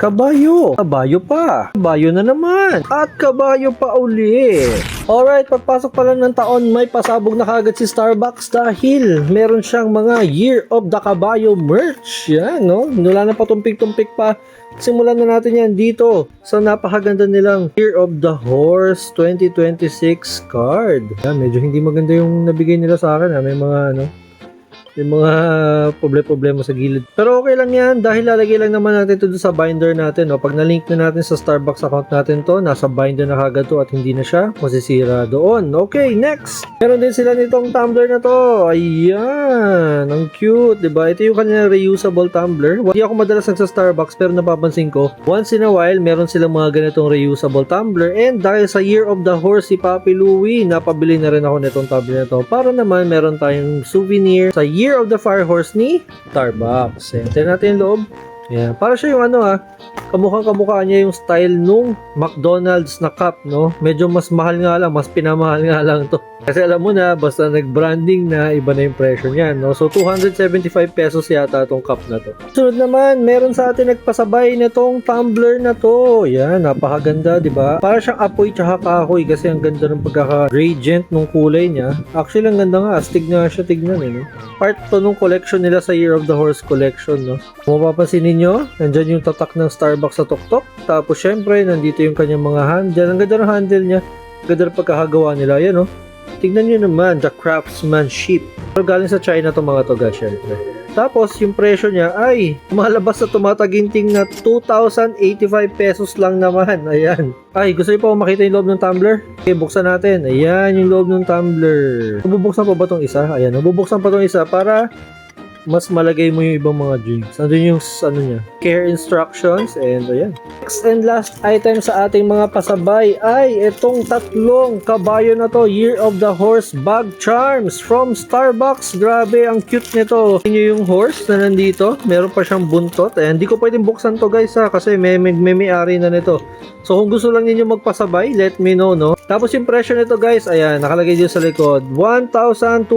Kabayo. Kabayo pa. Kabayo na naman. At kabayo pa uli. Alright, pagpasok pa lang ng taon, may pasabog na kagad si Starbucks dahil meron siyang mga Year of the Kabayo merch. Yan, no? Wala na patumpik-tumpik pa. Simulan na natin yan dito sa napakaganda nilang Year of the Horse 2026 card. Yan, medyo hindi maganda yung nabigay nila sa akin. May mga yung mga problema sa gilid. Pero okay lang yan dahil lalagay lang naman natin ito sa binder natin. No? Pag na-link na natin sa Starbucks account natin to, nasa binder na kagad to at hindi na siya masisira doon. Okay, next! Meron din sila nitong tumbler na to. Ayan! Ang cute, diba? Ito yung kanilang reusable tumbler. Hindi ako madalas sa Starbucks pero napapansin ko, once in a while, meron silang mga ganitong reusable tumbler. And dahil sa Year of the Horse si Papi Louie, napabili na rin ako nitong tumbler na to. Para naman meron tayong souvenir sa Year of the Fire Horse ni Starbucks. Tignan natin yung loob. Ayan. Para siya yung kamukhang-kamukha niya yung style nung McDonald's na cup, no? Medyo mas mahal nga lang, mas pinamahal nga lang to. Kasi alam mo na, basta nag-branding na, iba na yung presyo niyan, no? So, 275 pesos yata itong cup na to. Sunod naman, meron sa atin nagpasabay na tong tumbler na to. Yan, napakaganda, di ba? Para siyang apoy tsaka kahoy kasi ang ganda ng pagkaka-gradient nung kulay niya. Actually, ang ganda nga, astig nga siya tignan, no? Part to nung collection nila sa Year of the Horse collection, no? Kung mapapansin ninyo, nandyan yung tatak ng Starbucks sa tuktok. Tapos, syempre, nandito yung kanyang mga handle. Ang ganda ng handle niya. Ang ganda ng pagkakagawa nila. Yan, no? Tignan nyo naman, the craftsmanship. Pero galing sa China to mga to guys, syempre. Tapos, yung presyo niya ay malabas sa tumataginting na 2,085 pesos lang naman. Ayan. Ay, gusto niyo pa makita yung loob ng tumbler? Okay, buksan natin. Ayan yung loob ng tumbler. Nabubuksan pa ba itong isa? Ayan, nabubuksan pa itong isa para mas malagay mo yung ibang mga drinks. Andun yung niya, care instructions, and ayan. Next and last item sa ating mga pasabay ay itong tatlong kabayo na to, Year of the Horse bag charms from Starbucks. Grabe, ang cute nito. Tingnan yung horse na nandito. Meron pa siyang buntot. Ayan, hindi ko pwedeng buksan to guys kasi may-ari na nito. So kung gusto lang niyo magpasabay, let me know, no? Tapos yung presyo nito guys, ayan, nakalagay dito sa likod. 1,295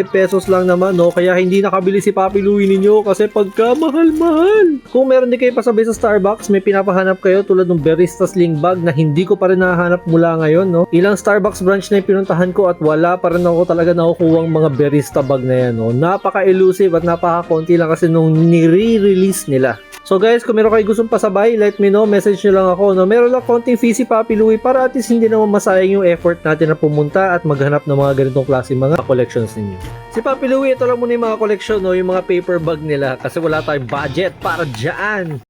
pesos lang naman, no? Kaya hindi nakabili si Papi Louie ninyo kasi pagka mahal-mahal. Kung meron din kayo pasabay sa Starbucks, may pinapahanap kayo tulad ng Barista Sling Bag na hindi ko pa rin nahanap mula ngayon, no? Ilang Starbucks branch na yung pinuntahan ko at wala pa rin ako talaga nakukuha ang mga Barista Bag na yan, no? Napaka-elusive at napaka-konti lang kasi nung nire-release nila. So guys, kung meron kayo gustong pasabay, let me know, message nyo lang ako, no? Meron lang konting fee si Papi Louie para at least hindi naman masayang yung effort natin na pumunta at maghanap ng mga ganitong klase mga collections ninyo. Si Papi Louie, ito lang muna yung mga collection, no? Yung mga paper bag nila kasi wala tayong budget para dyan.